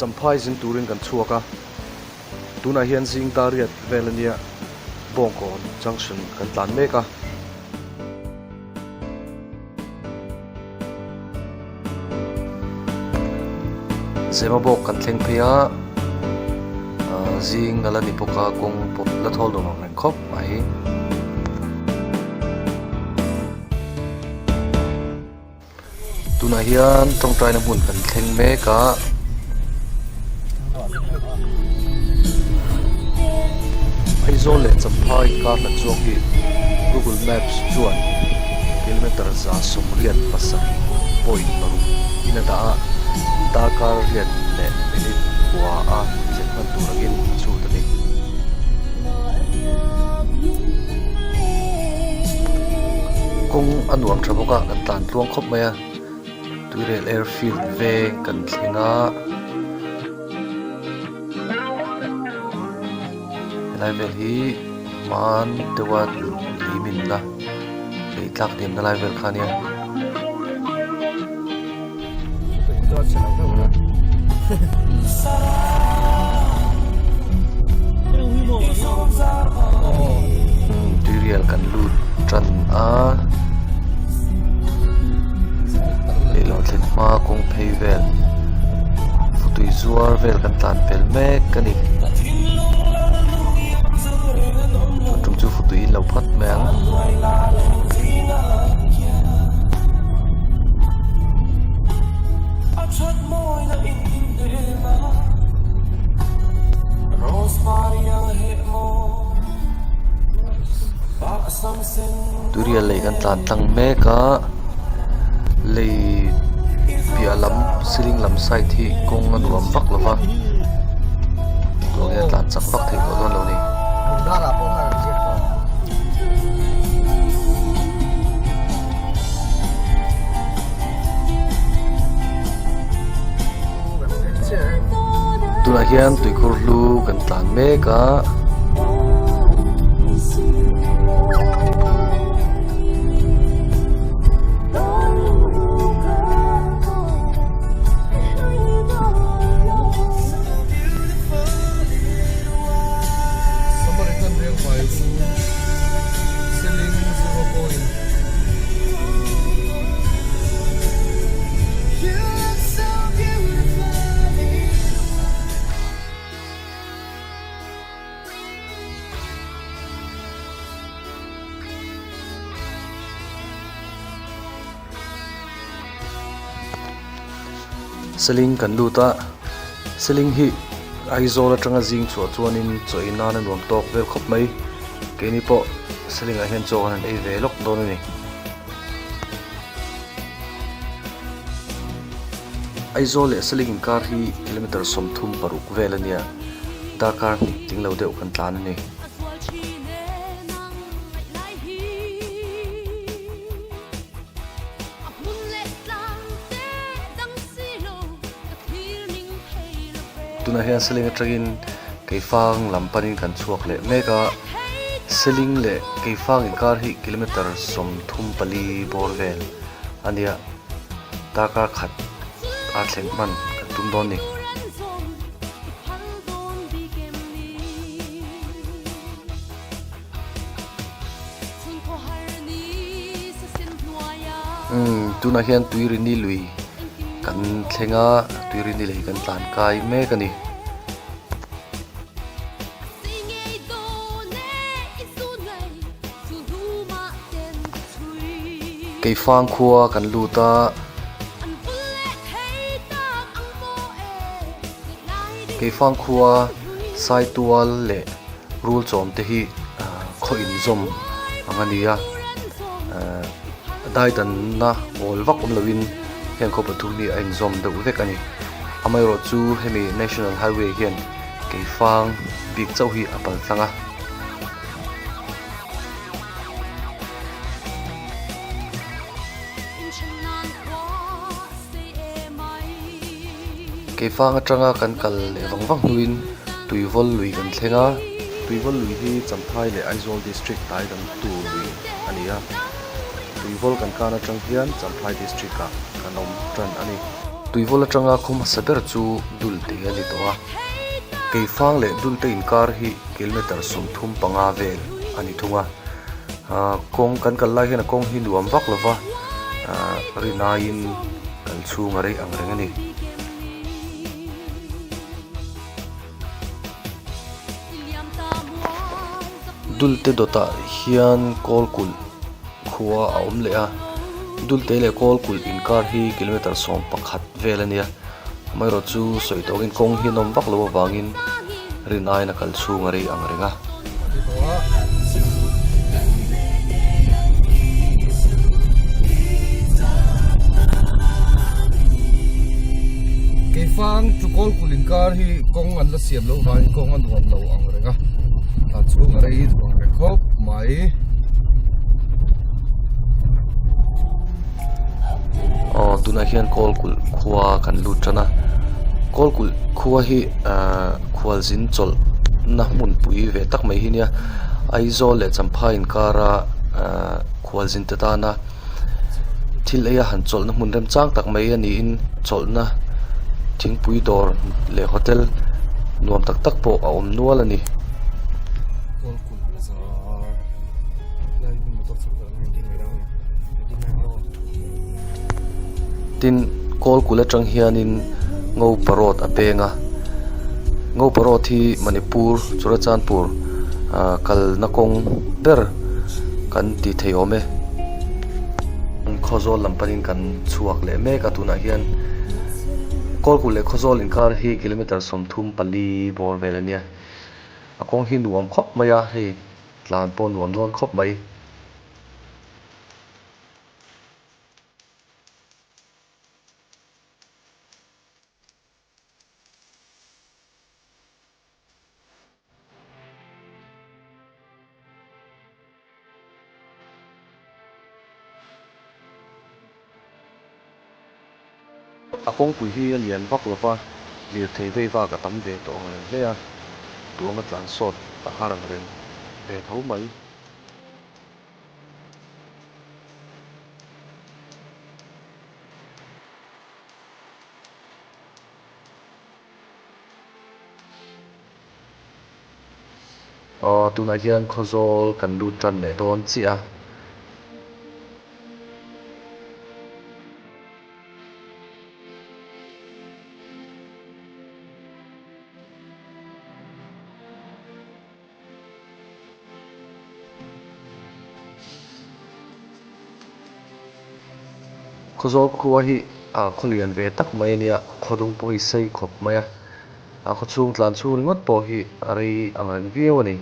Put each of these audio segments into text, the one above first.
Champhai zin turin kan chuaka tuna hian zing ta riat velania bongkon junction kan tlan meka zema bok kan thleng phia zing ala ni poka kong pop la thol dong nang khop mai tuna hian tong trai na mun kan thleng meka Aizawl le Champhai kar la chuak hi Google Maps chuan kilometer za som riat pasar point baru ina da kar riat le minute wa a chen turagin chu tani kong anuam thaboka kan tlan tluang khop maya tuirel airfield ve kan thlenga lai vel hi man tewat limin la le tlak dim na lai vel khania tuiriel kan lut tran a le lo thlen ma kong phei vel futui zuar vel kan tlan pel mek kani chu futui lo phat meng turial lei kan tlan tlang meka lei pialam siling lam sai thi kong anuam vak lova to ya tlan chak vak thei ko don lo ni tuna hian tuikhur lu kan tlan meka seling kan luta seling hi Aizawl atanga zing chu chuanin choina na nuam tok vel khop mai keni po seling a hian chaw han ei ve lok don ni Aizawl le seling kar hi kilometer som thum paruk velania dakar ni tinglo deuh kan tlan ani tuna hian seling atangin keifang lampanin kan chuak le meka seling le keifang in kar hi kilometer som thum pali borvel ania taka khat a thleng man kan tum don ni tuna hian tuirin ni lui kan thlenga tuirin ni lei kan tlan kai me kani keifang khuwa kan luta keifang khuwa sai tual le rul chom te hi kho in zom angania dai dan na ol vak lawin hian ko pathum ni ain zom de vek ani amai ro chu hemi national highway hian keifang big chau hi apal tanga keifang atanga kan kal le wangwang nuin tuivol lui kan thlenga tuivol lui hi Champhai le Aizawl district tai dang tu lui ania tuivol kan kana tang hian Champhai district ka kanom tran ani tuivola tanga khum saber chu dul te ani to a kei fang le dul te in kar hi kilometer som thum panga vel ani thunga kong kan kal lai hena kong hi nuam vak lova rina in kal chung arei ang reng ani dul te dota hian kol kul khuwa a awm le a dul te le kol kul in kar hi kilometer som pakhat vel ania mai ro chu soitawin kong hi nom vak lo wangin rinai na kal chung arei ang renga ke fang chu kol kul in kar hi kong an la siam lo wangin kong an nuam lo ang renga ta chung arei re khop mai tuna hian kol kul khuwa kan lut tana kol kul khuwa hi khwal zin chol na mun pui ve tak mai hi nia Aizawl le Champhai in kara khwal zin te ta na thil eya han chol na mun rem chang tak mai ani in chol na thing pui dor le hotel nuam tak tak po a om nual ani kol kul za lai ni motor chol tin kol kula tang hianin ngo parot apenga ngo parot hi Manipur Churachandpur kal nakong ber kan ti theiome khozol lampanin kan chuak le me ka tuna hian kol kule khozol in kar hi kilometer som thum pali bor velania akong hi nuam khop maya hi tlan pon nuam don khop mai akong pui hi lian vak lova lir thei vei va ka tam ve to nge le a tuanga tlan sot ta harang ren ve tho mai tuna hian khozol kan lut tan ne don chi a khozol khuwa hi kholian ve tak mai ania khodung poi sei khop mai a khochung tlan chu ringot po hi arei angan viu ani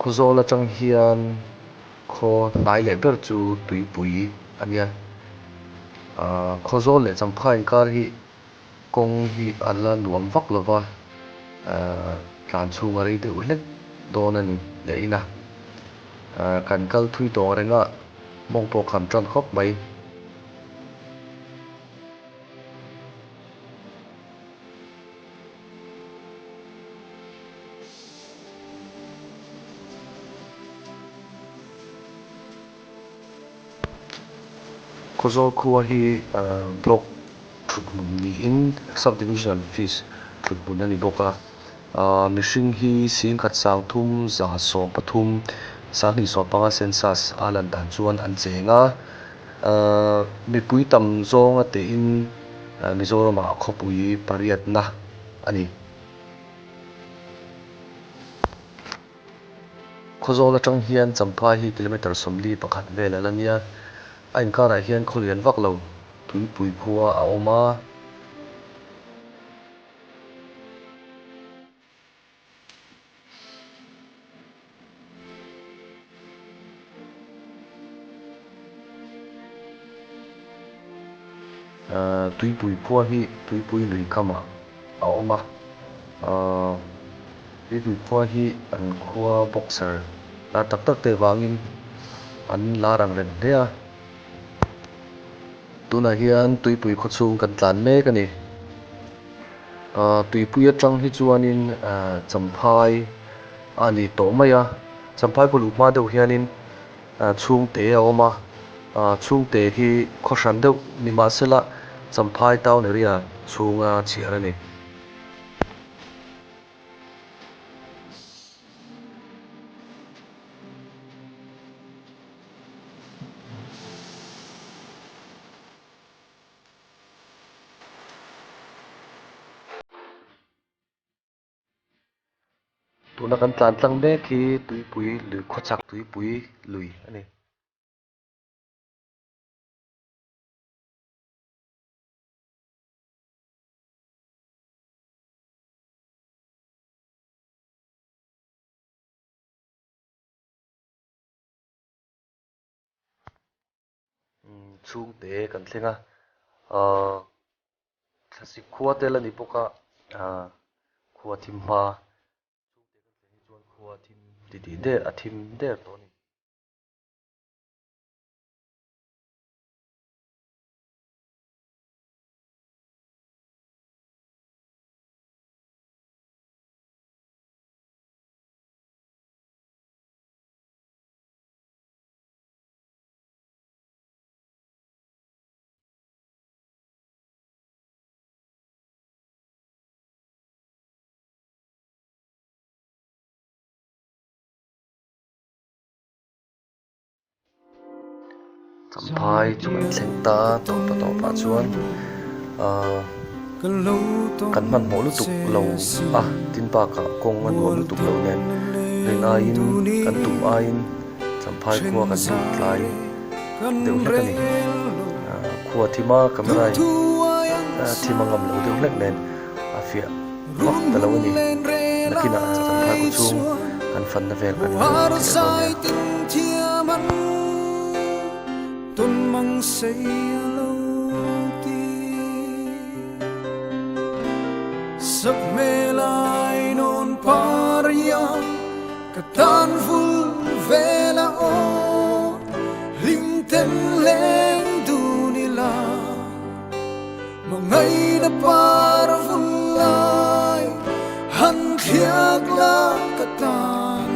khozol atang hian kho nai le ber chu tui pui ania khozol le Champhai in kar hi kong hi ala nuam vak lova tlan chung arei de ulet don ani le ina kan kal thui dong renga mong po kham tran khop mai khozol khuwa hi block thutmun ni in subdivision office thutmun ani boka mihring hi sin khat sang thum za som pathum sangni so panga census alan dan chuan an chenga mipui tam zawng ate in Mizoram a khawpui pariatna ani khozol atang hian Champhai hi kilometer somli pakhat vel alania a in kara hian kholian vak lo tui pui khuwa a awma tui pui khuwa hi tui pui lui kama a awma tui pui khuwa hi an khuwa boxer la tak tak te wangin an larang ren hle a tuna hian tuipui khawchung kan tlan mek ani tuipui atang hi chuanin champhai ani tawh mai a champhai pulu hma deuh hianin chhung te a awm a chhung te hi khawhran deuh ni mahse la champhai town area chhunga chiar ani tuna kan tlan tlang mek hi tuipui lui khawchak tuipui lui ani chhung te kan thlenga classic khuwa tel ani poka khuwa thim hma chuan khuwa thim ti ti der a thim der to ni champhai chu kan thleng ta tawpa chuan kan man hmo lutuk lo tin pa ka kong man hmo lutuk lo nen rin a in kan tum a in champhai khuwa kan tum tlai deuh hlek ani khuwa thima camera thima ngam lo deuh hlek nen a fia mak ta lo ani nakina champhai ko chung kan fan na vel kan tuân măng say lâu ti giấc mê lại non paria cả tan vul về là ô linh tên lên du ni la mà ngày đã par vul lại hắn khiak la cả tan